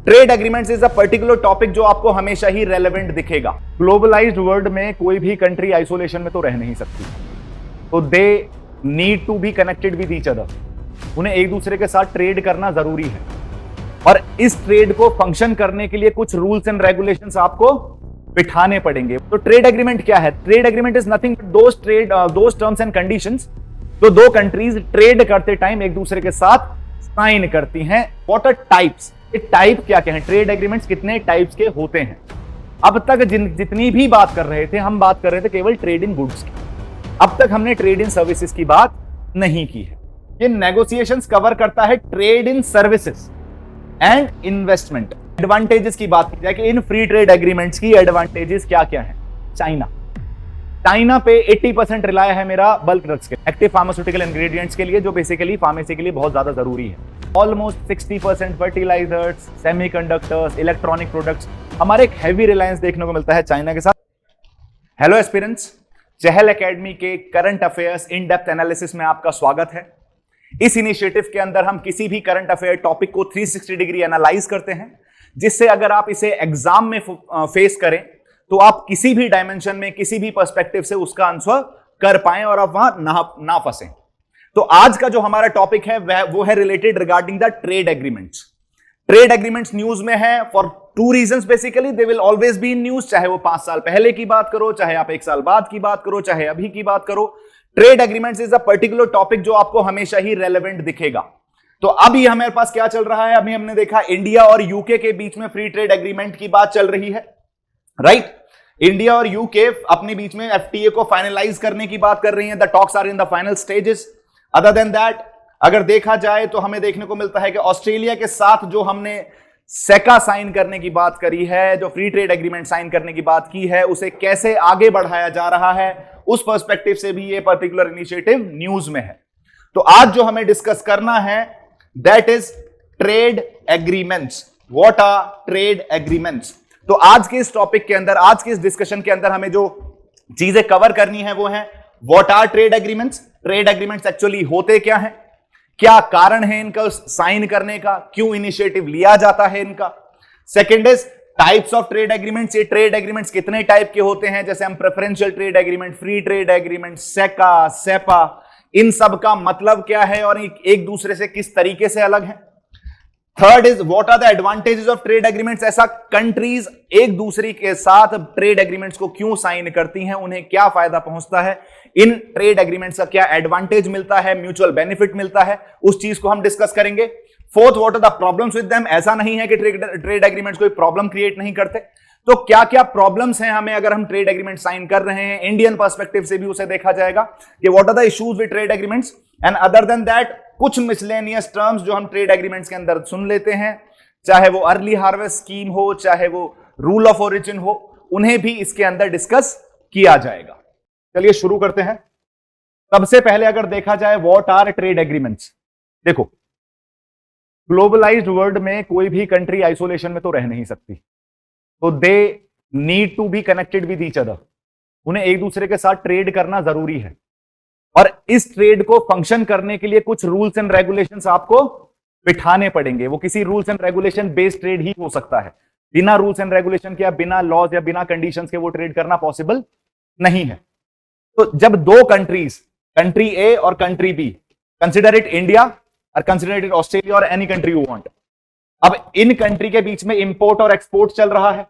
Trade agreements is a particular topic जो आपको हमेशा ही रेलेवेंट दिखेगा। ग्लोबलाइज्ड वर्ल्ड में कोई भी कंट्री आइसोलेशन में तो रह नहीं सकती, तो they need to be connected with each other. उन्हें एक दूसरे के साथ ट्रेड करना जरूरी है, और इस ट्रेड को फंक्शन करने के लिए कुछ रूल्स एंड रेगुलेशंस आपको बिठाने पड़ेंगे। तो ट्रेड एग्रीमेंट क्या है? Trade agreement is nothing but those terms and conditions जो दो कंट्रीज ट्रेड करते टाइम एक दूसरे के साथ साइन करती हैं। What are types? ये टाइप क्या क्या है? ट्रेड एग्रीमेंट्स कितने टाइप्स के होते हैं? अब तक जितनी भी बात कर रहे थे, हम बात कर रहे थे केवल ट्रेड इन गुड्स की। अब तक हमने ट्रेड इन सर्विसेज की बात नहीं की है। ये नेगोशिएशंस कवर करता है trade in services and investment. Advantages की बात की जाए कि इन फ्री ट्रेड एग्रीमेंट्स की एडवांटेजेस क्या क्या है। चाइना पे 80% रिलाय है मेरा बल्क ड्रग्स के, एक्टिव फार्मास्यूटिकल इंग्रेडिएंट्स के लिए, जो बेसिकली फार्मेसी के लिए बहुत ज्यादा जरूरी है। Almost 60% fertilizers, semiconductors, electronic products, हमारे एक हैवी रिलायंस देखने को मिलता है चाइना के साथ। हेलो एस्पिरेंट्स, चहल एकेडमी के current affairs in depth analysis में आपका स्वागत है। इस इनिशिएटिव के अंदर हम किसी भी करंट अफेयर टॉपिक को 360 डिग्री एनालाइज करते हैं, जिससे अगर आप इसे एग्जाम में फेस करें तो आप किसी भी डायमेंशन में, किसी भी पर्सपेक्टिव से उसका आंसर कर पाएं और आप वहां ना फंसें। तो आज का जो हमारा टॉपिक है वो है related regarding the trade agreements. Trade agreements news में है for two reasons. Basically they will always be in news, चाहे वो 5 साल पहले की बात करो, चाहे आप 1 साल बाद की बात करो, चाहे अभी की बात करो। Trade agreements is a particular topic जो आपको हमेशा ही रेलेवेंट दिखेगा। तो अभी हमारे पास क्या चल रहा है? अभी हमने देखा इंडिया और यूके के बीच में फ्री ट्रेड एग्रीमेंट की बात चल रही है, राइट? इंडिया और यूके अपने बीच में एफटीए को फाइनलाइज करने की बात कर रही हैं। The talks are in the final stages. Other than that अगर देखा जाए तो हमें देखने को मिलता है कि ऑस्ट्रेलिया के साथ जो हमने सेका साइन करने की बात करी है, जो फ्री ट्रेड एग्रीमेंट साइन करने की बात की है, उसे कैसे आगे बढ़ाया जा रहा है, उस पर्सपेक्टिव से भी ये पर्टिकुलर इनिशिएटिव न्यूज में है। तो आज जो हमें डिस्कस करना है that is trade agreements. What are trade agreements? तो आज के इस टॉपिक के अंदर, आज के इस डिस्कशन के अंदर हमें जो चीजें कवर करनी है वो है what are trade agreements, trade agreements actually होते क्या हैं, क्या कारण है इनका साइन करने का, क्यों इनिशिएटिव लिया जाता है इनका। Second is types of trade agreements. ये ट्रेड एग्रीमेंट्स कितने टाइप के होते हैं, जैसे हम preferential trade agreement, free trade agreement, सेका, सेपा, इन सब का मतलब क्या है और एक दूसरे से किस तरीके से अलग है। Third is what are the advantages of trade agreements. ऐसा कंट्रीज एक दूसरे के साथ ट्रेड एग्रीमेंट्स को क्यों साइन करती हैं, उन्हें क्या फायदा पहुंचता है, इन ट्रेड एग्रीमेंट्स का क्या एडवांटेज मिलता है, म्यूचुअल बेनिफिट मिलता है, उस चीज को हम डिस्कस करेंगे। Fourth, what are the problems with them. ऐसा नहीं है कि ट्रेड एग्रीमेंट्स कोई प्रॉब्लम क्रिएट नहीं करते, तो क्या क्या प्रॉब्लम्स हैं हमें अगर हम ट्रेड एग्रीमेंट साइन कर रहे हैं, इंडियन पर्सपेक्टिव से भी उसे देखा जाएगा कि what are the issues with trade agreements. And other than that कुछ मिसलेनियस टर्म्स जो हम ट्रेड एग्रीमेंट्स के अंदर सुन लेते हैं, चाहे वो अर्ली हार्वेस्ट स्कीम हो, चाहे वो रूल ऑफ ओरिजिन हो, उन्हें भी इसके अंदर डिस्कस किया जाएगा। चलिए शुरू करते हैं। सबसे पहले अगर देखा जाए व्हाट आर ट्रेड एग्रीमेंट्स, देखो ग्लोबलाइज्ड वर्ल्ड में कोई भी कंट्री आइसोलेशन में तो रह नहीं सकती, तो they need to be connected with each other. उन्हें एक दूसरे के साथ ट्रेड करना जरूरी है, और इस ट्रेड को फंक्शन करने के लिए कुछ रूल्स एंड रेगुलेशंस आपको बिठाने पड़ेंगे। वो किसी rules and regulation based trade ही हो सकता है। बिना रूल्स एंड रेगुलेशन के, बिना लॉज या बिना कंडीशंस के वो ट्रेड करना पॉसिबल नहीं है। तो जब दो कंट्रीज, कंट्री ए और country B, consider it India और कंसिडर इट ऑस्ट्रेलिया और एनी कंट्री यू वांट, अब इन कंट्री के बीच में इंपोर्ट और एक्सपोर्ट चल रहा है।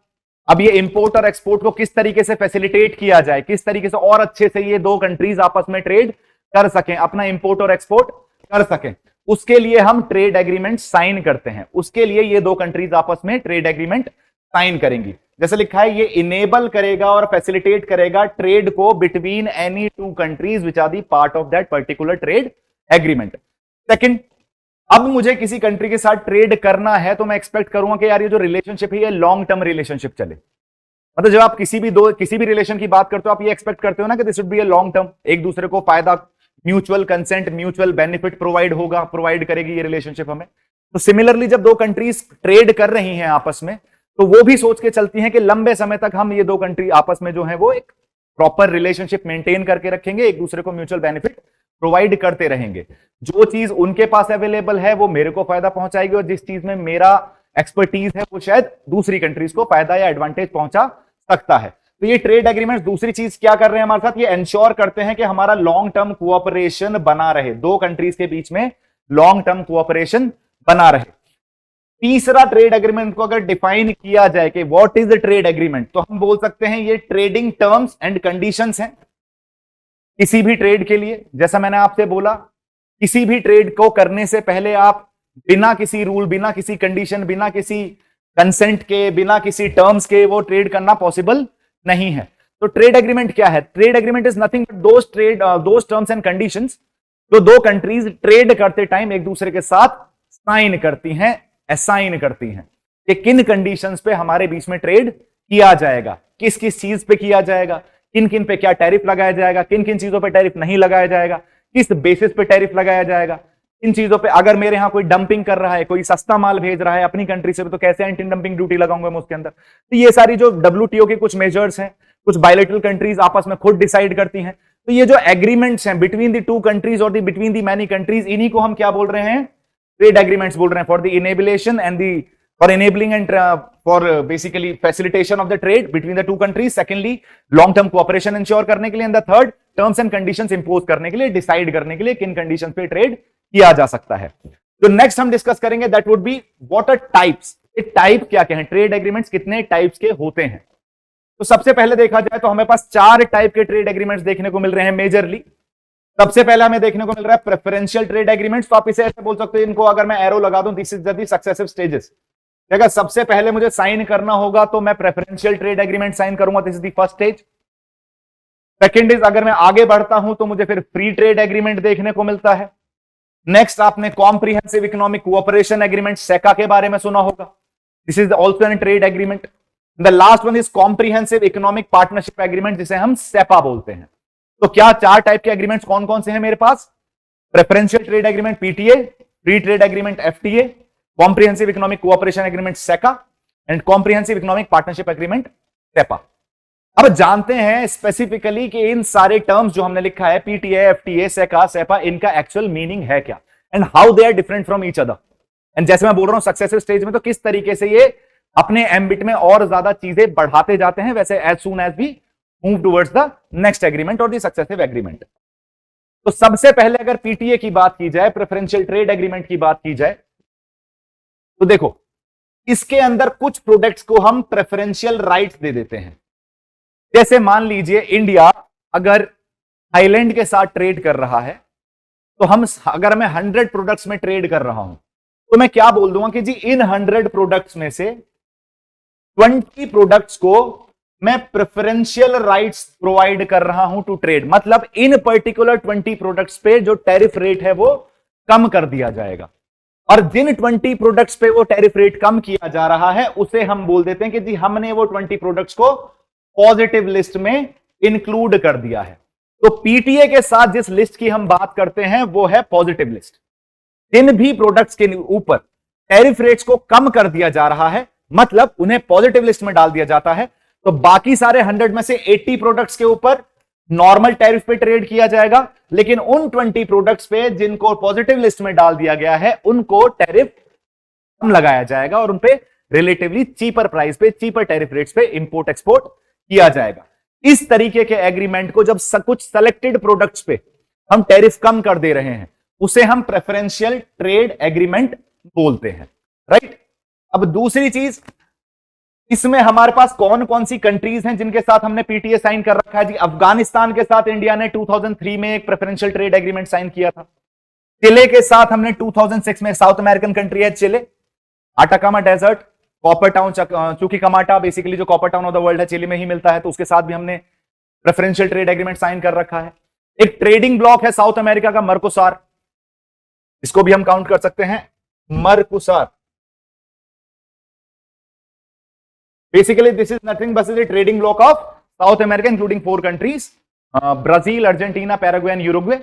अब ये इंपोर्ट और एक्सपोर्ट को किस तरीके से फैसिलिटेट किया जाए, किस तरीके से और अच्छे से ये दो कंट्रीज आपस में ट्रेड कर सकें, अपना इंपोर्ट और एक्सपोर्ट कर सकें, उसके लिए हम ट्रेड एग्रीमेंट साइन करते हैं। उसके लिए ये दो कंट्रीज आपस में ट्रेड एग्रीमेंट साइन करेंगी। जैसे लिखा है, ये इनेबल करेगा और फैसिलिटेट करेगा ट्रेड को between any two countries which are the part of that particular trade agreement. Second, अब मुझे किसी कंट्री के साथ ट्रेड करना है तो मैं एक्सपेक्ट करूंगा कि यार ये जो रिलेशनशिप है ये लॉन्ग टर्म रिलेशनशिप चले। मतलब जब आप किसी भी रिलेशन की बात करते हो, आप ये एक्सपेक्ट करते हो ना कि this should be a long term, एक दूसरे को फायदा, mutual consent, mutual benefit provide करेगी ये रिलेशनशिप हमें। तो सिमिलरली जब दो कंट्रीज ट्रेड कर रही हैं आपस में, तो वो भी सोच के चलती हैं कि लंबे समय तक हम ये दो कंट्री आपस में जो है वो एक प्रॉपर रिलेशनशिप मेंटेन करके रखेंगे, एक दूसरे को म्यूचुअल बेनिफिट प्रोवाइड करते रहेंगे। जो चीज उनके पास अवेलेबल है वो मेरे को फायदा पहुंचाएगी, और जिस चीज में मेरा एक्सपर्टीज है वो शायद दूसरी कंट्रीज को फायदा या एडवांटेज पहुंचा सकता है। तो ये ट्रेड एग्रीमेंट दूसरी चीज क्या कर रहे हैं हमारे साथ, ये इंश्योर करते हैं कि हमारा लॉन्ग टर्म कोऑपरेशन बना रहे, दो कंट्रीज के बीच में लॉन्ग टर्म कोऑपरेशन बना रहे। तीसरा ट्रेड एग्रीमेंट को अगर डिफाइन किया जाए कि what is the trade agreement, तो हम बोल सकते हैं ये ट्रेडिंग टर्म्स एंड कंडीशंस हैं किसी भी ट्रेड के लिए। जैसा मैंने आपसे बोला, किसी भी ट्रेड को करने से पहले आप बिना किसी रूल, बिना किसी कंडीशन, बिना किसी कंसेंट के, बिना किसी टर्म्स के वो ट्रेड करना पॉसिबल नहीं है। तो ट्रेड एग्रीमेंट क्या है? Trade agreement is nothing but those terms and conditions जो दो कंट्रीज ट्रेड करते टाइम एक दूसरे के साथ साइन करती हैं, असाइन करती हैं कि किन कंडीशंस पे हमारे बीच में ट्रेड किया जाएगा, किस किस चीज पे किया जाएगा, किन किन पे क्या टैरिफ लगाया जाएगा, किन किन चीजों पे टैरिफ नहीं लगाया जाएगा, किस बेसिस पे टैरिफ लगाया जाएगा, इन चीजों पे अगर मेरे यहां कोई डंपिंग कर रहा है, कोई सस्ता माल भेज रहा है अपनी कंट्री से, तो कैसे एंटी डंपिंग ड्यूटी लगाऊंगा मैं उसके अंदर। तो ये सारी जो WTO के कुछ मेजर्स हैं, कुछ बायलैटरल कंट्रीज आपस में खुद डिसाइड करती हैं। तो ये जो एग्रीमेंट्स हैं बिटवीन द टू कंट्रीज और बिटवीन द मैनी कंट्रीज, इन्हीं को हम क्या बोल रहे हैं? ट्रेड एग्रीमेंट्स बोल रहे हैं। For the enablement and the for enabling and for basically facilitation of the trade between the two countries, secondly long term cooperation ensure करने के लिए, and the third terms and conditions impose करने के लिए, decide करने के लिए किन कंडीशन पे ट्रेड किया जा सकता है। तो नेक्स्ट हम डिस्कस करेंगे that would be what are types. Type क्या क्या है, ट्रेड एग्रीमेंट्स कितने टाइप्स के होते हैं। तो सबसे पहले देखा जाए तो हमें पास 4 टाइप के ट्रेड एग्रीमेंट्स देखने को मिल रहे हैं मेजरली। सबसे पहले हमें देखने को मिल रहा है प्रेफरेंशियल ट्रेड एग्रीमेंट्स। तो आप इसे ऐसे बोल सकते हो, इनको अगर मैं एरो लगा दूं, this is the successive stages. अगर सबसे पहले मुझे साइन करना होगा तो मैं प्रेफरेंशियल ट्रेड एग्रीमेंट साइन करूंगा, this is the first stage. Second is अगर मैं आगे बढ़ता हूं तो मुझे फिर फ्री ट्रेड एग्रीमेंट देखने को मिलता है। नेक्स्ट आपने कॉम्प्रिहेंसिव इकोनॉमिक कोऑपरेशन एग्रीमेंट सेका के बारे में सुना होगा, this is also an trade agreement. The last one is comprehensive economic partnership agreement, जिसे हम सेपा बोलते हैं। तो क्या 4 टाइप के एग्रीमेंट्स कौन कौन से हैं मेरे पास? Preferential trade agreement PTA, free trade agreement FTA, comprehensive economic cooperation agreement CECA and comprehensive economic partnership agreement CEPA. अब जानते हैं स्पेसिफिकली कि इन सारे टर्म्स जो हमने लिखा है PTA, FTA, सेका, सेपा, इनका एक्चुअल मीनिंग है क्या and how they are different from each other. And जैसे मैं बोल रहा हूं सक्सेसिव स्टेज में, तो किस तरीके से ये अपने एम्बिट में और ज्यादा चीजें बढ़ाते जाते हैं, वैसे as soon as we move towards the next agreement और द सक्सेसिव एग्रीमेंट। तो सबसे पहले अगर PTA की बात की जाए, प्रेफरेंशियल ट्रेड एग्रीमेंट की बात की जाए, तो देखो इसके अंदर कुछ प्रोडक्ट्स को हम प्रेफरेंशियल राइट्स दे देते हैं। जैसे मान लीजिए इंडिया अगर थाईलैंड के साथ ट्रेड कर रहा है, तो अगर मैं 100 प्रोडक्ट्स में ट्रेड कर रहा हूं, तो मैं क्या बोल दूंगा कि जी इन 100 प्रोडक्ट्स में से 20 प्रोडक्ट्स को मैं प्रेफरेंशियल राइट्स प्रोवाइड कर रहा हूं टू ट्रेड। मतलब इन पर्टिकुलर 20 प्रोडक्ट्स पे जो टैरिफ रेट है वो कम कर दिया जाएगा, और जिन 20 प्रोडक्ट्स पे वो टैरिफ रेट कम किया जा रहा है उसे हम बोल देते हैं कि जी हमने वो 20 प्रोडक्ट्स को पॉजिटिव लिस्ट में इंक्लूड कर दिया है। तो PTA के साथ जिस लिस्ट की हम बात करते हैं वो है पॉजिटिव लिस्ट। जिन भी प्रोडक्ट्स के ऊपर टैरिफ रेट्स को कम कर दिया जा रहा है, मतलब उन्हें पॉजिटिव लिस्ट में डाल दिया जाता है, तो बाकी सारे 100 में से 80 प्रोडक्ट्स के ऊपर नॉर्मल टैरिफ पे ट्रेड किया जाएगा, लेकिन उन 20 प्रोडक्ट्स पे जिनको पॉजिटिव लिस्ट में डाल दिया गया है उनको टैरिफ कम लगाया जाएगा और उनपे रिलेटिवली चीपर प्राइस पे, चीपर टैरिफ रेट्स पे इंपोर्ट एक्सपोर्ट किया जाएगा। इस तरीके के एग्रीमेंट को जब कुछ सेलेक्टेड प्रोडक्ट्स पे हम टैरिफ कम कर दे रहे हैं, उसे हम प्रेफरेंशियल ट्रेड एग्रीमेंट बोलते हैं, राइट। अब दूसरी चीज, इसमें हमारे पास कौन कौन सी कंट्रीज हैं जिनके साथ हमने PTA साइन कर रखा है जी। अफगानिस्तान के साथ इंडिया ने 2003 में एक प्रेफरेंशियल ट्रेड एग्रीमेंट साइन किया था। चिले के साथ हमने 2006 में, साउथ अमेरिकन कंट्री है Chile, Atacama desert, copper town, Chuquicamata, basically जो copper town of the world है चिली में ही मिलता है, तो उसके साथ भी हमने प्रेफरेंशियल ट्रेड एग्रीमेंट साइन कर रखा है। एक ट्रेडिंग ब्लॉक है साउथ अमेरिका का, मर्कोसार, इसको भी हम काउंट कर सकते हैं, मर्कोसार। Basically, this is nothing but a trading bloc of South America, including 4 countries: Brazil, Argentina, Paraguay and Uruguay.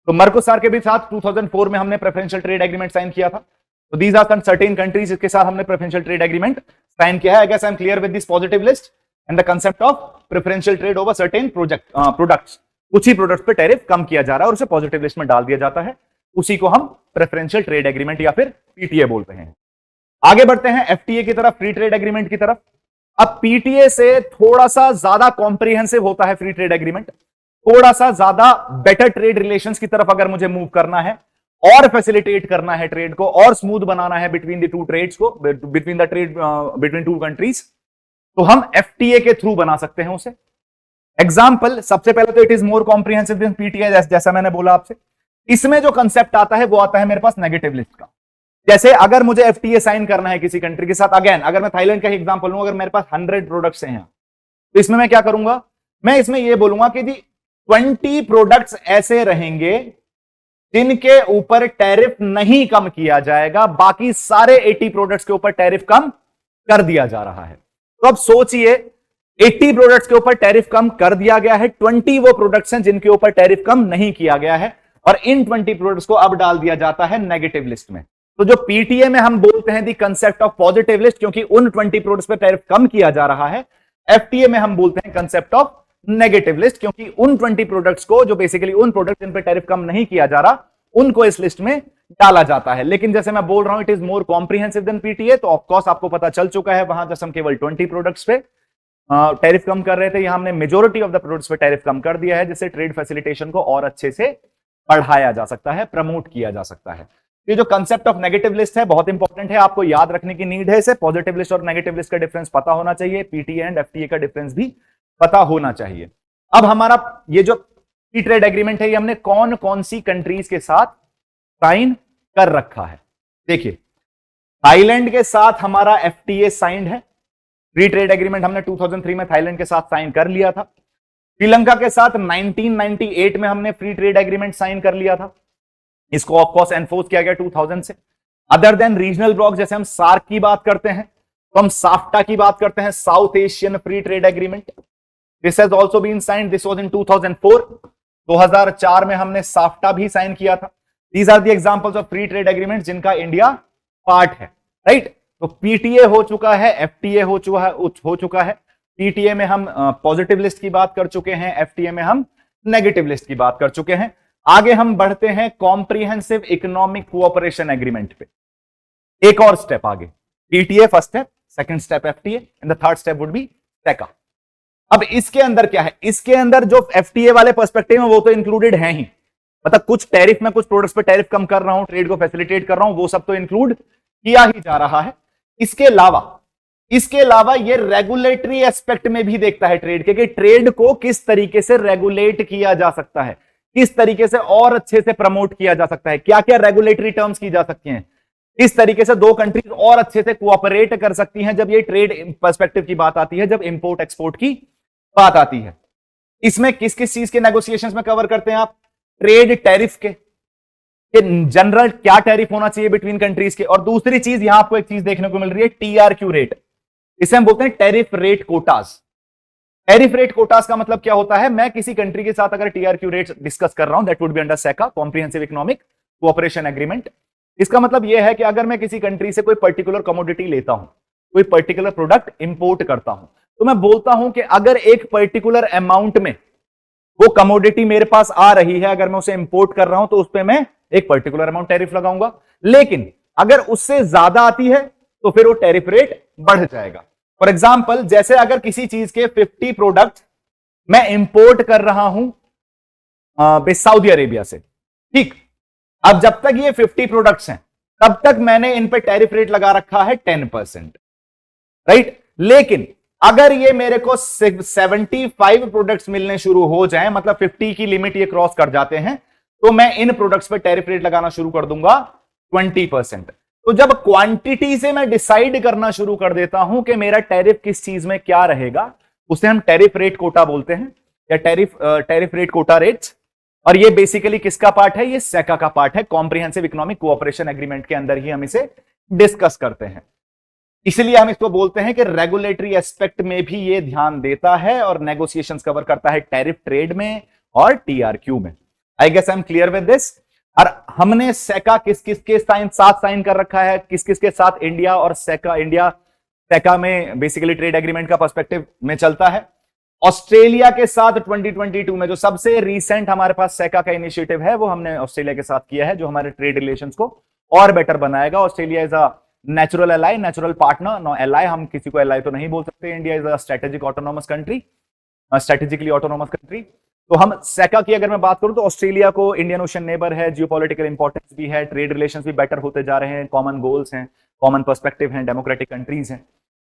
तो मर्कोसार के भी साथ 2004 में हमने प्रेफरेंशियल ट्रेड एग्रीमेंट साइन किया था। तो these are some certain countries जिसके साथ हमने प्रेफरेंशियल ट्रेड एग्रीमेंट साइन किया है। I guess I am clear with this positive list and the concept of preferential trade over certain products. कुछ ही प्रोडक्ट्स पे टैरिफ कम किया जा रहा है और उसे पॉजिटिव लिस्ट में डाल दिया जाता है, उसी को हम प्रेफरेंशियल ट्रेड एग्रीमेंट या फिर PTA बोलते हैं। आगे बढ़ते हैं एफटीए की तरफ, फ्री ट्रेड एग्रीमेंट की तरफ। अब पीटीए से थोड़ा सा ज्यादा कॉम्प्रिहेंसिव होता है फ्री ट्रेड एग्रीमेंट, थोड़ा सा ज्यादा बेटर ट्रेड रिलेशंस की तरफ अगर मुझे मूव करना है और फैसिलिटेट करना है ट्रेड को और स्मूथ बनाना है बिटवीन द टू ट्रेड्स को, between the trade between two countries, तो हम एफटीए के थ्रू बना सकते हैं उसे। एग्जाम्पल, सबसे पहले तो it is more comprehensive than PTA, जैसा मैंने बोला आपसे। इसमें जो कंसेप्ट आता है वो आता है मेरे पास नेगेटिव लिस्ट का। जैसे अगर मुझे एफटीए साइन करना है किसी कंट्री के साथ, अगेन अगर मैं थाईलैंड का ही एग्जांपल लूं, अगर मेरे पास 100 प्रोडक्ट्स हैं तो इसमें मैं क्या करूंगा, मैं इसमें यह बोलूंगा कि जी 20 प्रोडक्ट्स ऐसे रहेंगे जिनके ऊपर टैरिफ नहीं कम किया जाएगा, बाकी सारे 80 प्रोडक्ट्स के ऊपर टैरिफ कम कर दिया जा रहा है। तो अब सोचिए 80 प्रोडक्ट्स के ऊपर टैरिफ कम कर दिया गया है, 20 वो प्रोडक्ट्स हैं जिनके ऊपर टैरिफ कम नहीं किया गया है, और इन 20 प्रोडक्ट्स को अब डाल दिया जाता है नेगेटिव लिस्ट में। तो जो पीटीए में हम बोलते हैं the concept of positive list, क्योंकि उन 20 प्रोडक्ट्स पर टैरिफ कम किया जा रहा है, एफटीए में हम बोलते हैं कंसेप्ट ऑफ नेगेटिव लिस्ट, क्योंकि उन 20 प्रोडक्ट्स को, जो बेसिकली उन प्रोडक्ट्स जिन पर टैरिफ कम नहीं किया जा रहा, उनको इस लिस्ट में डाला जाता है। लेकिन जैसे मैं बोल रहा हूं it is more comprehensive than PTA, तो ऑफकोर्स आपको पता चल चुका है वहां जैसे हम केवल 20 प्रोडक्ट्स पे टैरिफ कम कर रहे थे, यहां हमने मेजोरिटी ऑफ द प्रोडक्ट्स पे टैरिफ कम कर दिया है, जिससे ट्रेड फैसिलिटेशन को और अच्छे से बढ़ाया जा सकता है, प्रमोट किया जा सकता है। ये जो कंसेप्ट ऑफ नेगेटिव लिस्ट है बहुत इंपॉर्टेंट है, आपको याद रखने की नीड है इसे। पॉजिटिव लिस्ट और नेगेटिव लिस्ट का डिफरेंस पता होना चाहिए, पीटीए एंड एफटीए का डिफरेंस भी पता होना चाहिए। अब हमारा ये जो फ्री ट्रेड एग्रीमेंट है, ये हमने कौन कौन सी कंट्रीज के साथ साइन कर रखा है। देखिए, थाईलैंड के साथ हमारा एफटीए साइंड है, फ्री ट्रेड एग्रीमेंट हमने 2003 में थाईलैंड के साथ साइन कर लिया था। श्रीलंका के साथ 1998 में हमने फ्री ट्रेड एग्रीमेंट साइन कर लिया था, इसको ऑफकोर्स एनफोर्स किया गया 2000 से। अदर देन रीजनल ब्लॉक, जैसे हम सार्क की बात करते हैं तो हम साफ्टा की बात करते हैं, South Asian free trade agreement. This has also been signed, this was in 2004। 2004 में हमने साफ्टा भी साइन किया था। These are the examples of free trade agreement जिनका इंडिया पार्ट है, राइट। तो पीटीए हो चुका है, एफटीए हो चुका है। पीटीए में हम पॉजिटिव लिस्ट की बात कर चुके हैं, एफटीए में हम नेगेटिव लिस्ट की बात कर चुके हैं। आगे हम बढ़ते हैं कॉम्प्रिहेंसिव इकोनॉमिक कोऑपरेशन एग्रीमेंट पे, एक और स्टेप आगे। PTA first step, second step FTA, and the third step would be सेका। अब इसके अंदर क्या है, इसके अंदर जो एफटीए वाले पर्सपेक्टिव में वो तो इंक्लूडेड है ही, मतलब कुछ टैरिफ में कुछ प्रोडक्ट्स पे टैरिफ कम कर रहा हूं, ट्रेड को फैसिलिटेट कर रहा हूं, वो सब तो इंक्लूड किया ही जा रहा है। इसके अलावा ये रेगुलेटरी एस्पेक्ट में भी देखता है ट्रेड के, कि ट्रेड को किस तरीके से रेगुलेट किया जा सकता है, किस तरीके से और अच्छे से प्रमोट किया जा सकता है, क्या क्या रेगुलेटरी टर्म्स की जा सकती हैं, किस तरीके से दो कंट्रीज और अच्छे से कोऑपरेट कर सकती हैं जब ये ट्रेड पर्सपेक्टिव की बात आती है, जब इंपोर्ट एक्सपोर्ट की बात आती है। इसमें किस किस चीज के नेगोशिएशंस में कवर करते हैं आप, ट्रेड टैरिफ के जनरल क्या टैरिफ होना चाहिए बिटवीन कंट्रीज के, और दूसरी चीज यहां आपको एक चीज देखने को मिल रही है, टीआरक्यू रेट, इसे हम बोलते हैं tariff rate quotas. Tariff rate quotas का मतलब क्या होता है, मैं किसी कंट्री के साथ अगर टीआरक्यू रेट डिस्कस कर रहा हूं, दैट वुड बी अंडर सेका, कॉम्प्रिहेंसिव इकोनॉमिक कोऑपरेशन एग्रीमेंट। इसका मतलब यह है कि अगर मैं किसी कंट्री से कोई पर्टिकुलर कमोडिटी लेता हूं, कोई पर्टिकुलर प्रोडक्ट इंपोर्ट करता हूं, तो मैं बोलता हूं कि अगर एक पर्टिकुलर अमाउंट में वो कमोडिटी मेरे पास आ रही है, अगर मैं उसे इंपोर्ट कर रहा हूं तो उस पर मैं एक पर्टिकुलर अमाउंट टैरिफ लगाऊंगा, लेकिन अगर उससे ज्यादा आती है तो फिर वो टैरिफ रेट बढ़ जाएगा। फॉर एग्जाम्पल, जैसे अगर किसी चीज के 50 प्रोडक्ट मैं इंपोर्ट कर रहा हूं सऊदी अरेबिया से, ठीक, अब जब तक ये 50 प्रोडक्ट्स हैं तब तक मैंने इन पे टैरिफ रेट लगा रखा है 10%, राइट। लेकिन अगर ये मेरे को 75 प्रोडक्ट्स मिलने शुरू हो जाए, मतलब 50 की लिमिट ये क्रॉस कर जाते हैं, तो मैं इन प्रोडक्ट्स पे टैरिफ रेट लगाना शुरू कर दूंगा 20%। तो जब क्वांटिटी से मैं डिसाइड करना शुरू कर देता हूं कि मेरा टैरिफ किस चीज में क्या रहेगा, उसे हम टैरिफ रेट कोटा बोलते हैं, या टैरिफ रेट कोटा रेट्स। और ये बेसिकली किसका पार्ट है, ये सेका का पार्ट है, कॉम्प्रिहेंसिव इकोनॉमिक कोऑपरेशन एग्रीमेंट के अंदर ही हम इसे डिस्कस करते हैं। इसलिए हम इसको बोलते हैं कि रेगुलेटरी एस्पेक्ट में भी ये ध्यान देता है और नेगोशिएशंस कवर करता है टैरिफ ट्रेड में और टीआरक्यू में। I guess I am clear with this. और हमने सेका किस किस के साथ साइन कर रखा है, किस किस के साथ, इंडिया और सेका। इंडिया सेका में बेसिकली ट्रेड एग्रीमेंट का पर्सपेक्टिव में चलता है। ऑस्ट्रेलिया के साथ 2022 में जो सबसे रीसेंट हमारे पास सेका का इनिशिएटिव है, वो हमने ऑस्ट्रेलिया के साथ किया है, जो हमारे ट्रेड रिलेशंस को और बेटर बनाएगा। Australia is a natural ally, natural partner, no ally, हम किसी को एलाई तो नहीं बोल सकते। India is a strategic autonomous country, strategically autonomous country. तो हम सेका की अगर मैं बात करूं तो ऑस्ट्रेलिया को इंडियन ओशन नेबर है, जियोपॉलिटिकल इंपॉर्टेंस भी है, ट्रेड रिलेशंस भी बेटर होते जा रहे हैं, कॉमन गोल्स हैं, कॉमन पर्सपेक्टिव हैं, डेमोक्रेटिक कंट्रीज हैं।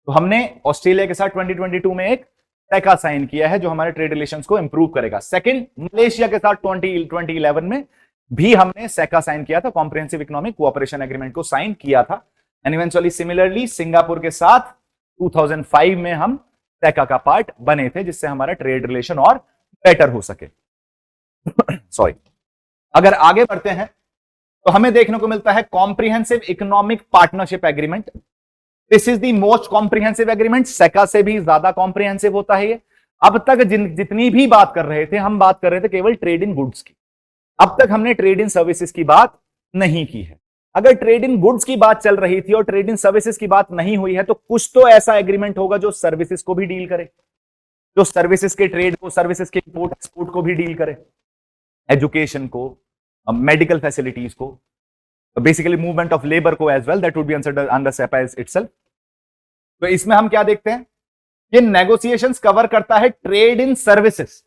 तो हमने ऑस्ट्रेलिया के साथ 2022 में एक सेका साइन किया है जो हमारे ट्रेड रिलेशंस को इंप्रूव करेगा। सेकंड, मलेशिया के साथ 2011 में भी हमने सेका साइन किया था, कॉम्प्रिहेंसिव इकोनॉमिक कोऑपरेशन एग्रीमेंट को साइन किया था। एंड इवेंचुअली सिमिलरली सिंगापुर के साथ 2005 में हम सेका का पार्ट बने थे, जिससे हमारा ट्रेड रिलेशन और बेटर हो सके। सॉरी। अगर आगे बढ़ते हैं तो हमें देखने को मिलता है comprehensive economic partnership agreement. This is the most comprehensive agreement, सेका से भी ज्यादा कॉम्प्रिहेंसिव होता है ये। अब तक जितनी भी बात कर रहे थे, हम बात कर रहे थे केवल ट्रेड इन गुड्स की। अब तक हमने ट्रेड इन सर्विसेज की बात नहीं की है। अगर ट्रेड इन गुड्स की बात चल रही थी और ट्रेड इन सर्विसेज की बात नहीं हुई है, तो कुछ तो ऐसा एग्रीमेंट होगा जो सर्विसेज को भी डील करे, जो सर्विसेज के ट्रेड को, सर्विसेज के इंपोर्ट एक्सपोर्ट को भी डील करे, एजुकेशन को, मेडिकल फैसिलिटीज को, बेसिकली मूवमेंट ऑफ लेबर को as well, that would be under CEPA itself. तो इसमें हम क्या देखते हैं, ये नेगोशिएशंस कवर करता है trade in services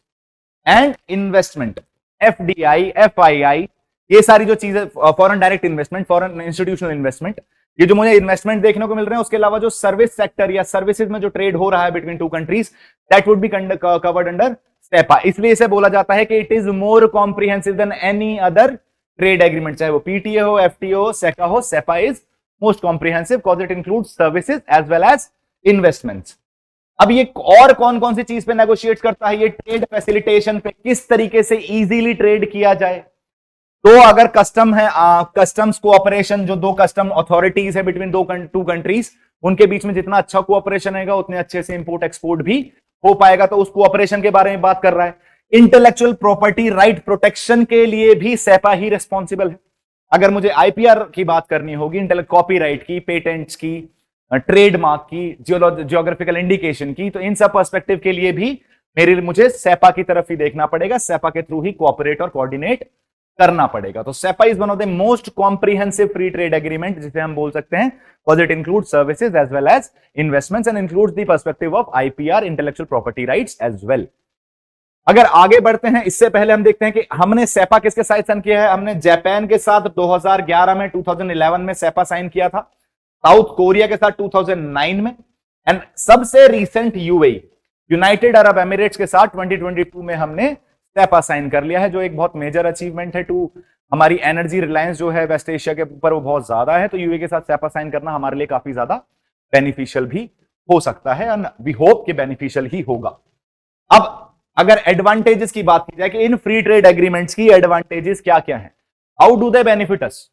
and investment, FDI, FII, ये सारी जो चीजें, foreign direct investment, foreign institutional investment, ये जो मुझे इन्वेस्टमेंट देखने को मिल रहे हैं, उसके अलावा जो सर्विस सेक्टर या सर्विसेज में जो ट्रेड हो रहा है between two countries, that would be covered under CEPA. इसलिए इसे बोला जाता है कि it is more comprehensive than any other trade agreement, चाहे वो पीटीए हो, एफटीओ हो, सेका हो। CEPA is most comprehensive because it includes services as well as investments. अब ये और कौन कौन सी चीज पे नेगोशिएट करता है, ये ट्रेड फैसिलिटेशन पे, किस तरीके से इजीली ट्रेड किया जाए। तो अगर कस्टम है, कस्टम्स कोऑपरेशन, जो दो कस्टम अथॉरिटीज है बिटवीन टू कंट्रीज, उनके बीच में जितना अच्छा कोऑपरेशन रहेगा उतने अच्छे से इंपोर्ट एक्सपोर्ट भी हो पाएगा। तो उस कोऑपरेशन के बारे में बात कर रहा है। इंटेलेक्चुअल प्रॉपर्टी राइट प्रोटेक्शन के लिए भी सेपा ही रिस्पॉन्सिबल है। अगर मुझे आईपीआर की बात करनी होगी, इंटेलेक्ट कॉपीराइट की, पेटेंट्स की, ट्रेडमार्क की, जियोग्राफिकल इंडिकेशन की, तो इन सब पर्सपेक्टिव के लिए भी मुझे सेपा की तरफ ही देखना पड़ेगा, सेपा के थ्रू ही कोऑपरेट और कोऑर्डिनेट करना पड़ेगा। तो CEPA is one of the most comprehensive free trade agreement, जिसे हम बोल सकते हैं, because it includes services as well as investments and includes the perspective of IPR, intellectual property rights as well. अगर आगे बढ़ते हैं, इससे पहले हम देखते हैं कि हमने सेपा किसके साथ साइन किया है। हमने जापान के साथ 2011 में, 2011 में सेपा साइन किया था, साउथ कोरिया के साथ 2009 में, एंड सबसे recent UAE, United Arab Emirates के साथ 2022 में हमने सेपा साइन कर लिया है, जो एक बहुत मेजर अचीवमेंट है टू हमारी एनर्जी रिलायंस जो है वेस्ट एशिया के ऊपर, वो बहुत ज्यादा है। तो यूएई के साथ सेपा साइन करना हमारे लिए काफी ज्यादा बेनिफिशियल भी हो सकता है, एंड वी होप कि बेनिफिशियल ही होगा। अब अगर एडवांटेजेस की बात की जाए कि इन फ्री ट्रेड एग्रीमेंट्स की एडवांटेजेस क्या क्या है, हाउ डू दे बेनिफिट अस,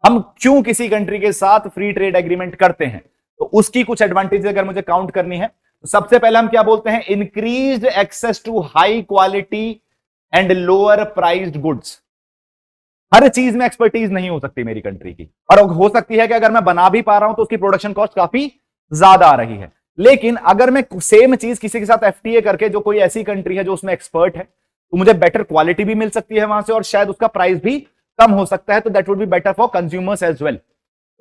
हम क्यों किसी कंट्री के साथ फ्री ट्रेड एग्रीमेंट करते हैं, तो उसकी कुछ एडवांटेजेस अगर मुझे काउंट करनी है, तो सबसे पहले हम क्या बोलते हैं, increased access to high quality and lower priced goods. हर चीज में एक्सपर्टीज नहीं हो सकती मेरी कंट्री की, और हो सकती है कि अगर मैं बना भी पा रहा हूं तो उसकी प्रोडक्शन कॉस्ट काफी ज्यादा आ रही है। लेकिन अगर मैं सेम चीज किसी के साथ एफटीए करके, जो कोई ऐसी कंट्री है जो उसमें एक्सपर्ट है, तो मुझे बेटर क्वालिटी भी मिल सकती है वहां से, और शायद उसका प्राइस भी कम हो सकता है। तो that would be better for consumers as well.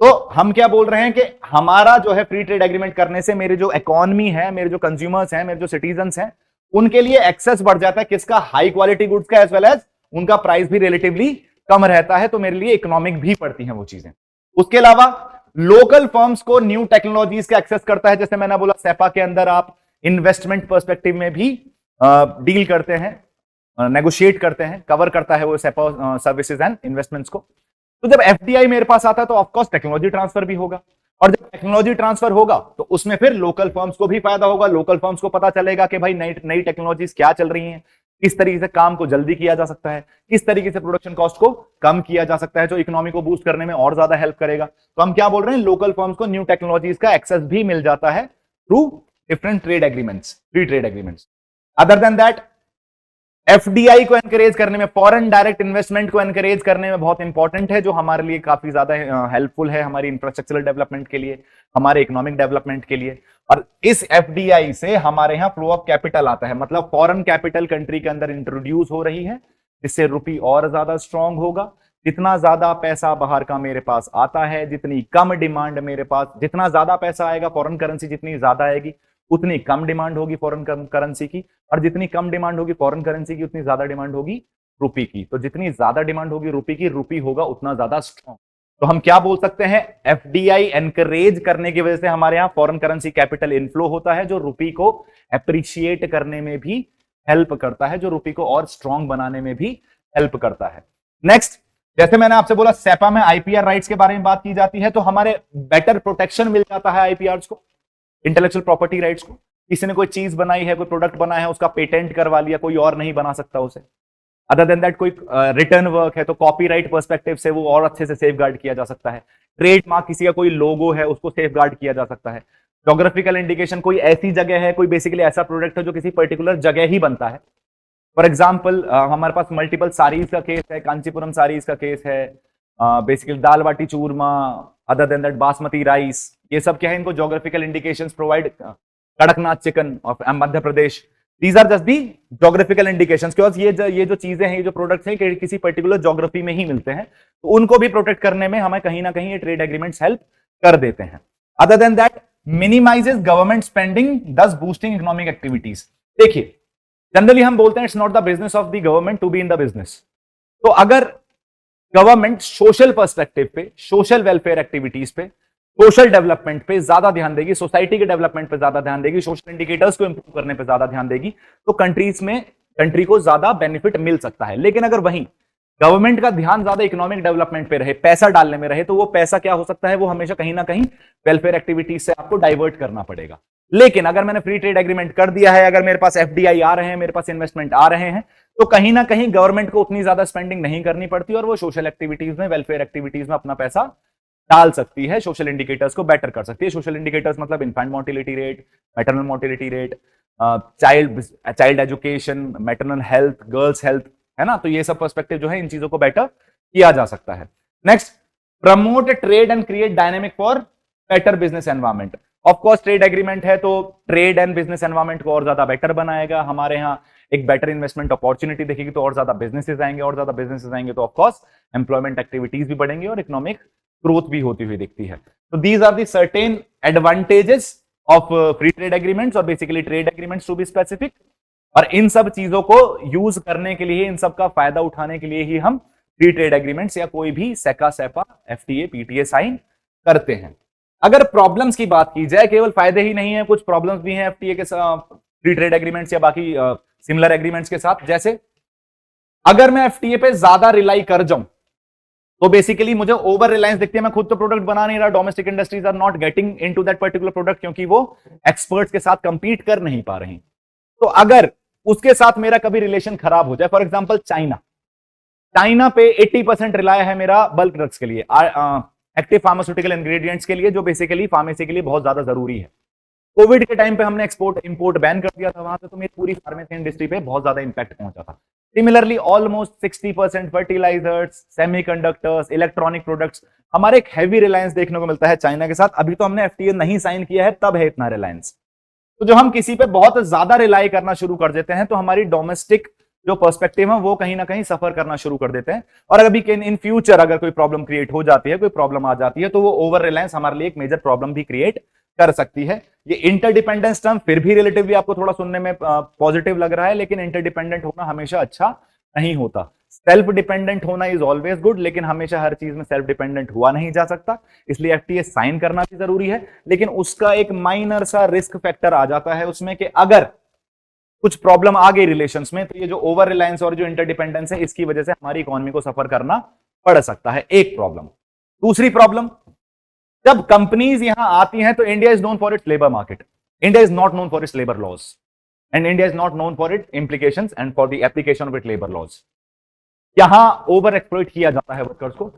तो हम क्या बोल रहे हैं कि हमारा जो है फ्री ट्रेड एग्रीमेंट करने से मेरे जो इकोनॉमी है, मेरे जो कंज्यूमर्स हैं, मेरे जो सिटीजन्स हैं, उनके लिए एक्सेस बढ़ जाता है किसका, हाई क्वालिटी गुड्स का, एज वेल एज उनका प्राइस भी रिलेटिवली कम रहता है। तो मेरे लिए इकोनॉमिक भी पड़ती हैं वो चीजें। उसके अलावा लोकल फर्म्स को न्यू टेक्नोलॉजीज का एक्सेस करता है। जैसे मैंने बोला, सेपा के अंदर आप इन्वेस्टमेंट पर्सपेक्टिव में भी डील करते हैं, नेगोशिएट करते हैं, कवर करता है वो सेपा सर्विसेज एंड इन्वेस्टमेंट्स को। तो जब एफडीआई मेरे पास आता है तो ऑफकोर्स टेक्नोलॉजी ट्रांसफर भी होगा, और जब टेक्नोलॉजी ट्रांसफर होगा तो उसमें फिर लोकल फर्म्स को भी फायदा होगा। लोकल फर्म्स को पता चलेगा कि भाई नई टेक्नोलॉजीज क्या चल रही हैं, किस तरीके से काम को जल्दी किया जा सकता है, किस तरीके से प्रोडक्शन कॉस्ट को कम किया जा सकता है, जो इकोनॉमी को बूस्ट करने में और ज्यादा हेल्प करेगा। तो हम क्या बोल रहे हैं, लोकल फर्म्स को न्यू टेक्नोलॉजीज का एक्सेस भी मिल जाता है through different trade agreements, free trade agreements. Other than that, FDI को एनकरेज करने में, फॉरेन डायरेक्ट इन्वेस्टमेंट को एनकरेज करने में बहुत इंपॉर्टेंट है, जो हमारे लिए काफी ज्यादा हेल्पफुल है, हमारी इंफ्रास्ट्रक्चरल डेवलपमेंट के लिए, हमारे इकोनॉमिक डेवलपमेंट के लिए। और इस एफडीआई से हमारे यहाँ फ्लो ऑफ कैपिटल आता है, मतलब फॉरेन कैपिटल कंट्री के अंदर इंट्रोड्यूस हो रही है, जिससे रुपी और ज्यादा स्ट्रांग होगा, जितना ज्यादा पैसा बाहर का मेरे पास आता है, जितनी कम डिमांड मेरे पास, जितना ज्यादा पैसा आएगा फॉरेन करेंसी जितनी ज्यादा आएगी उतनी कम डिमांड होगी फॉरेन करेंसी की, और जितनी कम डिमांड होगी फॉरेन करेंसी की उतनी ज्यादा डिमांड होगी रुपी की। तो जितनी ज्यादा डिमांड होगी रुपी की, रुपी होगा उतना ज्यादा स्ट्रॉन्ग। तो हम क्या बोल सकते हैं, एफडीआई एनकरेज करने की वजह से हमारे यहां फॉरेन करेंसी कैपिटल इनफ्लो होता है, जो रुपी को अप्रिशिएट करने में भी हेल्प करता है, जो रुपी को और स्ट्रॉन्ग बनाने में भी हेल्प करता है। नेक्स्ट, जैसे मैंने आपसे बोला सेपा में आईपीआर राइट्स के बारे में बात की जाती है, तो हमारे बेटर प्रोटेक्शन मिल जाता है आईपीआर को, इंटेलेक्चुअल प्रॉपर्टी राइट्स को। किसी ने कोई चीज बनाई है, कोई प्रोडक्ट बना है, उसका पेटेंट करवा लिया, कोई और नहीं बना सकता उसे। अदर देन दैट कोई रिटर्न वर्क है तो कॉपीराइट पर्सपेक्टिव से वो और अच्छे से सेफ गार्ड किया जा सकता है। ट्रेडमार्क, किसी का कोई लोगो है उसको सेफ गार्ड किया जा सकता है। जोग्राफिकल इंडिकेशन, कोई ऐसी जगह है, कोई बेसिकली ऐसा प्रोडक्ट है जो किसी पर्टिकुलर जगह ही बनता है। फॉर एग्जाम्पल हमारे पास मल्टीपल साड़ीज का केस है, कांचीपुरम साड़ीज का केस है, basically dal baati churma, other than that basmati rice, ये सब क्या है, इनको geographical indications provide. Kadaknath chicken of Madhya Pradesh, these are just the geographical indications, because ये जो चीजें हैं, ये जो प्रोडक्ट्स हैं किसी पर्टिकुलर जोग्राफी में ही मिलते हैं, तो उनको भी प्रोटेक्ट करने में हमें कहीं ना कहीं ये ट्रेड एग्रीमेंट्स हेल्प कर देते हैं। Other than that minimizes government spending, thus boosting economic activities. देखिए जनरली हम बोलते हैं it's not the business of the government to be in the business. तो अगर गवर्नमेंट सोशल पर्सपेक्टिव पे, सोशल वेलफेयर एक्टिविटीज पे, सोशल डेवलपमेंट पे ज्यादा ध्यान देगी, सोसाइटी के डेवलपमेंट पे ज्यादा ध्यान देगी, सोशल इंडिकेटर्स को इंप्रूव करने पे ज्यादा ध्यान देगी, तो कंट्री को ज्यादा बेनिफिट मिल सकता है। लेकिन अगर वहीं गवर्नमेंट का ध्यान ज्यादा इकोनॉमिक डेवलपमेंट पे रहे, पैसा डालने में रहे, तो वो पैसा क्या हो सकता है, वो हमेशा कहीं ना कहीं वेलफेयर एक्टिविटीज से आपको डाइवर्ट करना पड़ेगा। लेकिन अगर मैंने फ्री ट्रेड एग्रीमेंट कर दिया है, अगर मेरे पास एफडीआई आ रहे हैं, मेरे पास इन्वेस्टमेंट आ रहे हैं, तो कहीं ना कहीं गवर्नमेंट को उतनी ज्यादा स्पेंडिंग नहीं करनी पड़ती और वो सोशल एक्टिविटीज में, वेलफेयर एक्टिविटीज में अपना पैसा डाल सकती है, सोशल इंडिकेटर्स को बेटर कर सकती है। सोशल इंडिकेटर्स मतलब infant mortality rate, maternal mortality rate, child education, maternal health, girls health, है ना। तो ये सब पर्सपेक्टिव जो है इन चीजों को बेटर किया जा सकता है। Next, promote trade and create dynamic for better business environment. Of course trade agreement है तो ट्रेड एंड बिजनेस एनवायरमेंट को और ज्यादा बेटर बनाएगा, हमारे यहाँ एक बेटर इन्वेस्टमेंट अपॉर्चुनिटी देखेगी, तो और ज्यादा बिजनेसेस आएंगे, और ज्यादा बिजनेसेस आएंगे तो ऑफ कोर्स एम्प्लॉयमेंट एक्टिविटीज भी बढ़ेंगे और इकोनॉमिक ग्रोथ भी होती हुई दिखती है। तो these are the certain advantages of free trade agreements और basically trade agreements to be specific. और इन सब चीजों को यूज करने के लिए, इन सब का फायदा उठाने के लिए ही हम फ्री ट्रेड एग्रीमेंट्स या कोई भी सेका, सेपा, एफटीए, पीटीए साइन करते हैं। अगर प्रॉब्लम्स की बात की जाए, केवल फायदे ही नहीं है, कुछ प्रॉब्लम्स भी हैं एफटीए के साथ, फ्री ट्रेड एग्रीमेंट्स या बाकी सिमिलर एग्रीमेंट्स के साथ। जैसे अगर मैं एफटीए पे ज्यादा रिलाई कर जाऊं तो बेसिकली मुझे ओवर रिलायंस दिखती है, मैं खुद तो प्रोडक्ट बना नहीं रहा, domestic industries are not getting into that particular product क्योंकि वो एक्सपर्ट्स के साथ कंपीट कर नहीं पा रही। तो अगर उसके साथ मेरा कभी रिलेशन खराब हो जाए, फॉर एग्जांपल चाइना पे 80% रिलाय है मेरा बल्क ड्रग्स के लिए, एक्टिव फार्मास्यूटिकल इंग्रेडिएंट्स के लिए, जो बेसिकली फार्मेसी के लिए बहुत ज्यादा जरूरी है। कोविड के टाइम पे हमने एक्सपोर्ट इंपोर्ट बैन कर दिया था वहां से, तो मेरी पूरी फार्मेसी इंडस्ट्री पे बहुत ज्यादा इंपैक्ट पहुंचा था। Similarly almost 60% fertilizers, semiconductors, electronic products, हमारे एक हैवी रिलायंस देखने को मिलता है चाइना के साथ। अभी तो हमने एफटीए नहीं साइन किया है, तब है इतना रिलायंस। तो जो हम किसी पे बहुत ज्यादा रिलाई करना शुरू कर देते हैं, तो हमारी डोमेस्टिक जो पर्सपेक्टिव है वो कहीं ना कहीं सफर करना शुरू कर देते हैं। और अभी इन फ्यूचर अगर कोई प्रॉब्लम क्रिएट हो जाती है, कोई प्रॉब्लम आ जाती है, तो वो ओवर रिलायंस हमारे लिए एक मेजर प्रॉब्लम भी क्रिएट कर सकती है। ये इंटरडिपेंडेंस टर्म फिर भी रिलेटिवली आपको थोड़ा सुनने में पॉजिटिव लग रहा है, लेकिन इंटरडिपेंडेंट होना हमेशा अच्छा नहीं होता। सेल्फ डिपेंडेंट होना इज ऑलवेज गुड, लेकिन हमेशा हर चीज में सेल्फ डिपेंडेंट हुआ नहीं जा सकता, इसलिए एफटीए साइन करना भी जरूरी है। लेकिन उसका एक माइनर सा रिस्क फैक्टर आ जाता है उसमें कि अगर कुछ प्रॉब्लम आ गई रिलेशंस में, तो ये जो ओवर रिलायंस और जो इंटरडिपेंडेंस है, इसकी वजह से हमारी इकोनॉमी को सफर करना पड़ सकता है, एक प्रॉब्लम। दूसरी प्रॉब्लम, जब कंपनीज यहां आती हैं तो India is known for its labour market, India is not known for its labour laws, and India is not known for it implications and for the application of it labour laws. यहां over exploit किया जाता है workers को।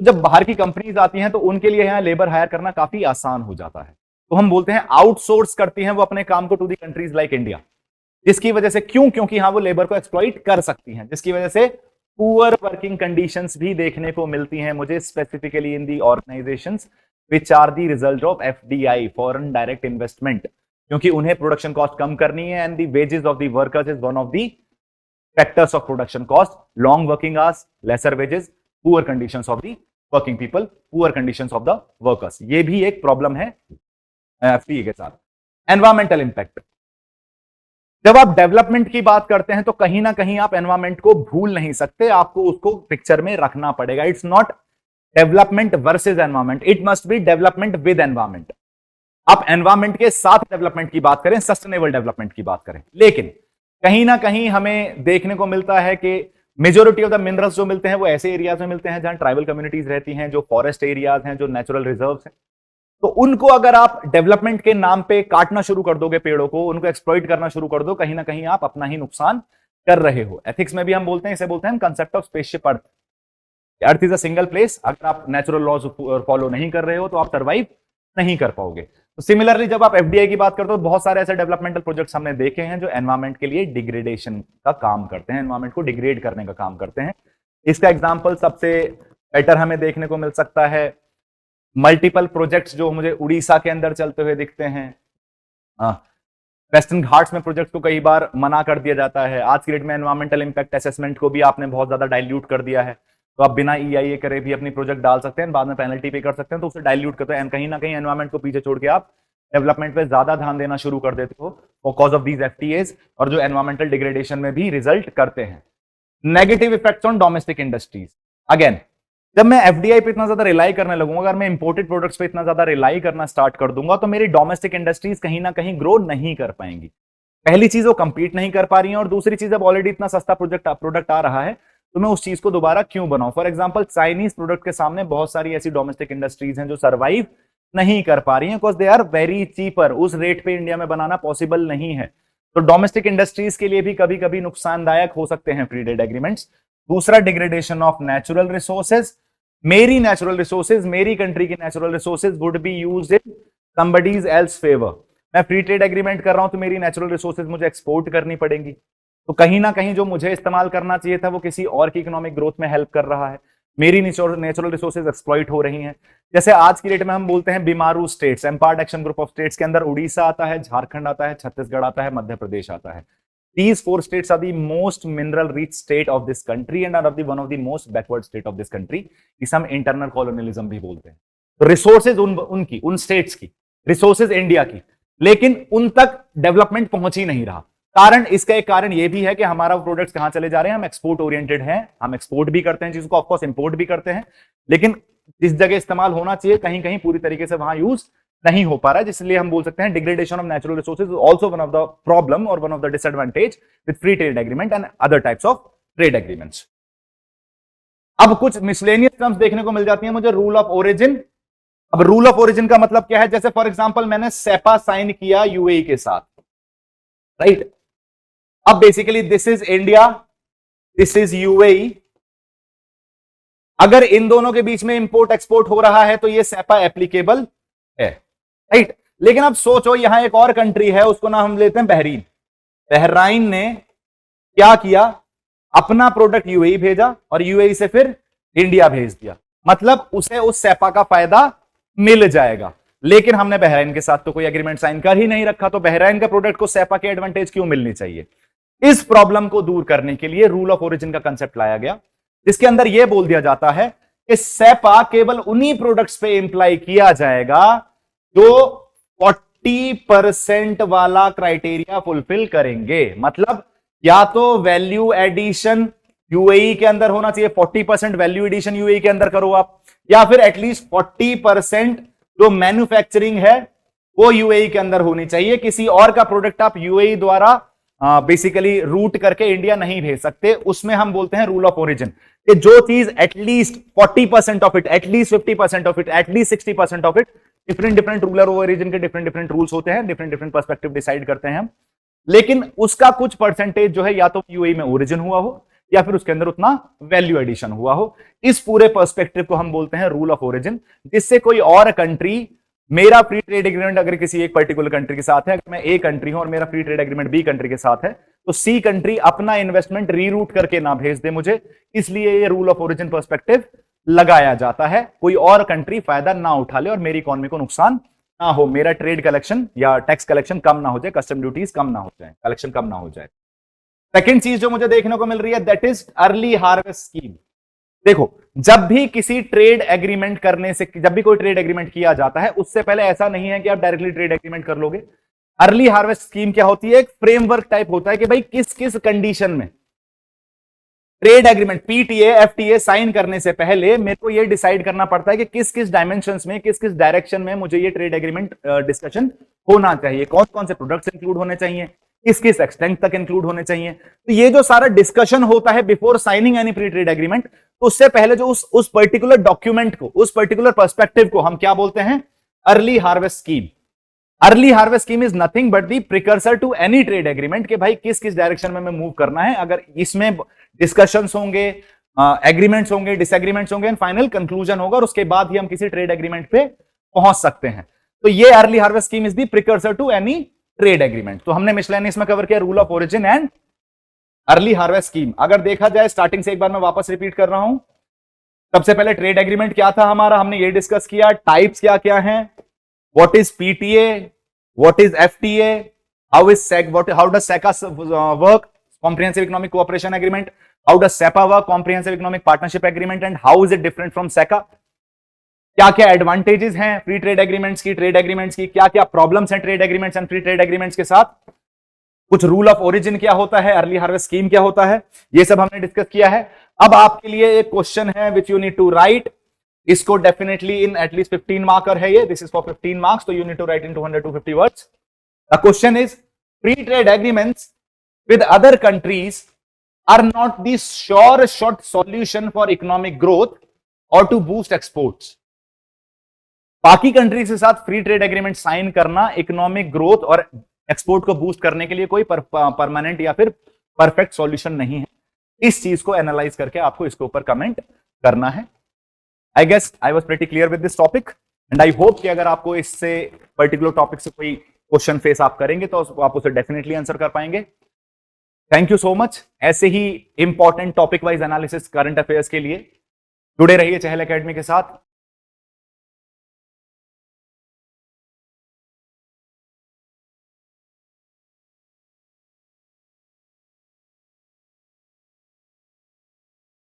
जब बाहर की companies आती हैं तो उनके लिए यहां लेबर हायर करना काफी आसान हो जाता है, तो हम बोलते हैं आउटसोर्स करती हैं वो अपने काम को to the countries like India, जिसकी वजह से क्योंकि हाँ वो लेबर को एक्सप्लॉइट कर सकती हैं, जिसकी वजह से पुअर वर्किंग कंडीशंस भी देखने को मिलती हैं मुझे, specifically in the organisations which are the result of FDI, foreign direct investment, क्योंकि उन्हें प्रोडक्शन कॉस्ट कम करनी है and the wages of the workers is one of the factors of production cost. Long working hours, lesser wages, poor conditions of the working people, poor conditions of the workers. ये भी एक problem है FTA के साथ। Environmental impact, जब आप development की बात करते हैं तो कहीं ना कहीं आप एनवायरमेंट को भूल नहीं सकते, आपको उसको पिक्चर में रखना पड़ेगा। It's not development versus environment, it must be development with environment. आप एनवायरमेंट के साथ डेवलपमेंट की बात करें, सस्टेनेबल डेवलपमेंट की बात करें, लेकिन कहीं ना कहीं हमें देखने को मिलता है कि मेजोरिटी ऑफ द मिनरल्स जो मिलते हैं वो ऐसे एरियाज में मिलते हैं जहां ट्राइबल कम्युनिटीज रहती हैं, जो फॉरेस्ट एरियाज हैं, जो नेचुरल रिजर्व्स हैं। तो उनको अगर आप डेवलपमेंट के नाम पे काटना शुरू कर दोगे, पेड़ों को, उनको एक्सप्लॉइट करना शुरू कर दो, कहीं ना कहीं आप अपना ही नुकसान कर रहे हो। एथिक्स में भी हम बोलते हैं, इसे बोलते हैं concept of spaceship earth. Earth is a single place, अगर आप नेचुरल लॉज फॉलो नहीं कर रहे हो तो आप सर्वाइव नहीं कर पाओगे। तो सिमिलरली जब आप एफडीआई की बात करते हो, बहुत सारे ऐसे डेवलपमेंटल प्रोजेक्ट्स हमने देखे हैं जो एनवायरमेंट के लिए डिग्रेडेशन का काम करते हैं, एनवायरमेंट को डिग्रेड करने का काम करते हैं। इसका एग्जाम्पल सबसे बेटर हमें देखने को मिल सकता है मल्टीपल प्रोजेक्ट्स जो मुझे उड़ीसा के अंदर चलते हुए दिखते हैं। वेस्टर्न घाट्स में प्रोजेक्ट को कई बार मना कर दिया जाता है। आज की डेट में एनवायरमेंटल इंपैक्ट असेसमेंट को भी आपने बहुत ज्यादा डाइल्यूट कर दिया है, तो आप बिना EIA करे भी अपनी प्रोजेक्ट डाल सकते हैं, बाद में पेनल्टी पे कर सकते हैं, तो उसे डाइल्यूट करते हैं। कहीं ना कहीं एनवायरमेंट को पीछे छोड़ के आप डेवलपमेंट पे ज्यादा ध्यान देना शुरू कर देते हो बिकॉज ऑफ दीज FTAs, और जो एनवायरमेंटल डिग्रेडेशन में भी रिजल्ट करते हैं। Negative effects on domestic industries, again जब मैं एफडीआई पे इतना ज्यादा रिलाई करने लगूंगा, अगर मैं इंपोर्टेड प्रोडक्ट्स पे इतना ज्यादा रिलाई करना स्टार्ट कर दूंगा, तो मेरी डोमेस्टिक इंडस्ट्रीज कहीं ना कहीं ग्रो नहीं कर पाएंगी। पहली चीज वो कंपीट नहीं कर पा रही है, और दूसरी चीज अब ऑलरेडी इतना सस्ता प्रोडक्ट आ रहा है, तो मैं उस चीज को दोबारा क्यों बनाऊं। फॉर एग्जांपल चाइनीज प्रोडक्ट के सामने बहुत सारी ऐसी डोमेस्टिक इंडस्ट्रीज हैं जो सर्वाइव नहीं कर पा रही हैं because they are very cheaper. उस रेट पे इंडिया में बनाना पॉसिबल नहीं है। तो डोमेस्टिक इंडस्ट्रीज के लिए भी कभी कभी नुकसानदायक हो सकते हैं फ्री ट्रेड एग्रीमेंट्स। दूसरा, डिग्रेडेशन ऑफ नेचुरल रिसोर्सेज। मेरी नेचुरल रिसोर्सेज, मेरी कंट्री की natural resources would be used in somebody's else favour. मैं फ्री ट्रेड एग्रीमेंट कर रहा हूं तो मेरी नेचुरल रिसोर्सेज मुझे एक्सपोर्ट करनी पड़ेंगी, तो कहीं ना कहीं जो मुझे इस्तेमाल करना चाहिए था वो किसी और की इकोनॉमिक ग्रोथ में हेल्प कर रहा है। मेरी नेचुरल रिसोर्सेज एक्सप्लॉइट हो रही हैं। जैसे आज की डेट में हम बोलते हैं BIMARU states, empowered action group of states के अंदर उड़ीसा आता है, झारखंड आता है, छत्तीसगढ़ आता है, मध्य प्रदेश आता है। These 4 states are the most mineral rich state of this country and are one of the most backward state of this country. इसे हम इंटरनल कॉलोनियलिज्म भी बोलते हैं। तो रिसोर्सेज उनकी, उन स्टेट्स की, रिसोर्सेज इंडिया की, लेकिन उन तक डेवलपमेंट पहुंच ही नहीं रहा। कारण, इसका एक कारण यह भी है कि हमारा प्रोडक्ट्स कहां चले जा रहे हैं, हम एक्सपोर्ट ओरिएंटेड हैं, हम एक्सपोर्ट भी करते हैं चीजों को, ऑफकोर्स इंपोर्ट भी करते हैं, लेकिन जिस जगह इस्तेमाल होना चाहिए कहीं कहीं पूरी तरीके से वहां यूज नहीं हो पा रहा है, जिसलिए हम बोल सकते हैं degradation of natural resources also one of the problem और one of the disadvantage with free trade agreement and other types of trade agreements. अब कुछ मिसलेनियस टर्म्स देखने को मिल जाती हैं मुझे। Rule of origin. अब रूल ऑफ ओरिजिन का मतलब क्या है? जैसे फॉर एग्जांपल मैंने सेपा साइन किया यूएई के साथ, राइट? अब basically this is India, this is UAE. अगर इन दोनों के बीच में इंपोर्ट एक्सपोर्ट हो रहा है तो ये सेपा एप्लीकेबल है, राइट? लेकिन अब सोचो यहां एक और कंट्री है, उसको ना हम लेते हैं बहरीन। बहराइन ने क्या किया? अपना प्रोडक्ट यूएई भेजा और यूएई से फिर इंडिया भेज दिया, मतलब उसे उस सेपा का फायदा मिल जाएगा। लेकिन हमने बहराइन के साथ तो कोई एग्रीमेंट साइन कर ही नहीं रखा, तो बहराइन का प्रोडक्ट को सेपा की एडवांटेज क्यों मिलनी चाहिए? इस प्रॉब्लम को दूर करने के लिए रूल ऑफ ओरिजिन का कंसेप्ट लाया गया, जिसके अंदर यह बोल दिया जाता है कि सेपा केवल उन्हीं प्रोडक्ट्स पे इंप्लाई किया जाएगा जो 40% वाला क्राइटेरिया फुलफिल करेंगे। मतलब या तो वैल्यू एडिशन यूएई के अंदर होना चाहिए, 40% वैल्यू एडिशन यूएई के अंदर करो आप, या फिर एटलीस्ट 40% जो मैन्युफैक्चरिंग है वो यूएई के अंदर होनी चाहिए। किसी और का प्रोडक्ट आप यूएई द्वारा बेसिकली रूट करके इंडिया नहीं भेज सकते। उसमें हम बोलते हैं रूल ऑफ ओरिजिन, कि जो चीज at least 40% of it, at least 50% of it, at least 60% of it, different ruler origin के डिफरेंट रूल्स होते हैं, डिफरेंट पर्सपेक्टिव डिसाइड करते हैं हम, लेकिन उसका कुछ परसेंटेज जो है या तो यूएई में ओरिजिन हुआ हो या फिर उसके अंदर उतना वैल्यू एडिशन हुआ हो। इस पूरे पर्सपेक्टिव को हम बोलते हैं रूल ऑफ ओरिजिन, जिससे कोई और कंट्री, मेरा फ्री ट्रेड एग्रीमेंट अगर किसी एक पर्टिकुलर कंट्री के साथ है, अगर मैं ए कंट्री हूं और मेरा free trade agreement B country के साथ है, तो सी कंट्री अपना इन्वेस्टमेंट रीरूट करके ना भेज दे मुझे, इसलिए ये रूल ऑफ ओरिजिन पर्सपेक्टिव लगाया जाता है। कोई और कंट्री फायदा ना उठा ले और मेरी इकोनॉमी को नुकसान ना हो, मेरा ट्रेड कलेक्शन या टैक्स कलेक्शन कम ना हो जाए, कस्टम ड्यूटीज कम ना हो जाए, कलेक्शन कम ना हो जाए। सेकेंड चीज जो मुझे देखने को मिल रही है, that is early harvest scheme. देखो, जब भी किसी ट्रेड एग्रीमेंट करने से, जब भी कोई ट्रेड एग्रीमेंट किया जाता है, उससे पहले ऐसा नहीं है कि आप डायरेक्टली ट्रेड एग्रीमेंट कर लोगे। अर्ली हार्वेस्ट स्कीम क्या होती है? एक फ्रेमवर्क टाइप होता है कि भाई किस किस कंडीशन में trade agreement, PTA, FTA sign करने से पहले मेरे को यह डिसाइड करना पड़ता है कि किस किस डायमेंशंस में, किस किस डायरेक्शन में मुझे ये ट्रेड एग्रीमेंट डिस्कशन होना चाहिए, कौन कौन से प्रोडक्ट्स इंक्लूड होने चाहिए, किस किस एक्सटेंट तक इंक्लूड होने चाहिए। तो ये जो सारा डिस्कशन होता है before signing any pre trade agreement, तो उससे पहले जो उस पर्टिकुलर डॉक्यूमेंट को, उस पर्टिकुलर पर्सपेक्टिव को हम क्या बोलते हैं? Early harvest scheme. Early harvest scheme is nothing but the precursor to any trade agreement कि भाई किस किस डायरेक्शन में मूव करना है। अगर इसमें डिस्कशंस होंगे, एग्रीमेंट्स होंगे, डिसएग्रीमेंट्स होंगे, एंड फाइनल कंक्लूजन होगा, और उसके बाद ही हम किसी ट्रेड एग्रीमेंट पे पहुंच सकते हैं। तो ये early harvest scheme is the precursor to any trade agreement. तो हमने मिसलेनियस में कवर किया rule of origin and early harvest scheme. अगर देखा जाए स्टार्टिंग से, एक बार मैं वापस रिपीट कर रहा हूं, सबसे पहले ट्रेड एग्रीमेंट क्या था हमारा, हमने ये डिस्कस किया। टाइप्स क्या क्या हैं, what is PTA, what is FTA, how does CECA work, comprehensive economic cooperation agreement, how does CEPA work, comprehensive economic partnership agreement, and how is it different from CECA. क्या क्या advantages हैं free trade agreements की, trade agreements की, क्या क्या problems हैं trade agreements and free trade agreements के साथ, कुछ रूल ऑफ ओरिजिन क्या होता है, अर्ली हार्वेस्ट स्कीम क्या होता है, ये सब हमने डिस्कस किया है। अब आपके लिए एक क्वेश्चन है which you need to write, इसको डेफिनेटली इन एटलीस्ट 15 मार्कर है ये, दिस इज फॉर 15 मार्क्स, तो you need to write in 200-250 words. The question is, free trade agreements with other countries are not the sure shot solution for economic growth or to boost exports। बाकी countries के साथ free trade agreement sign करना economic growth और export को boost करने के लिए कोई परमानेंट या फिर परफेक्ट सॉल्यूशन नहीं है। इस चीज को एनालाइज करके आपको इसके ऊपर कमेंट करना है। I guess I was pretty clear with this topic, and I hope कि अगर आपको इससे पर्टिकुलर टॉपिक से कोई क्वेश्चन फेस आप करेंगे तो आप उसे डेफिनेटली आंसर कर पाएंगे। Thank you so much. ऐसे ही important topic wise analysis current affairs के लिए जुड़े रहिए चहल एकेडमी के साथ।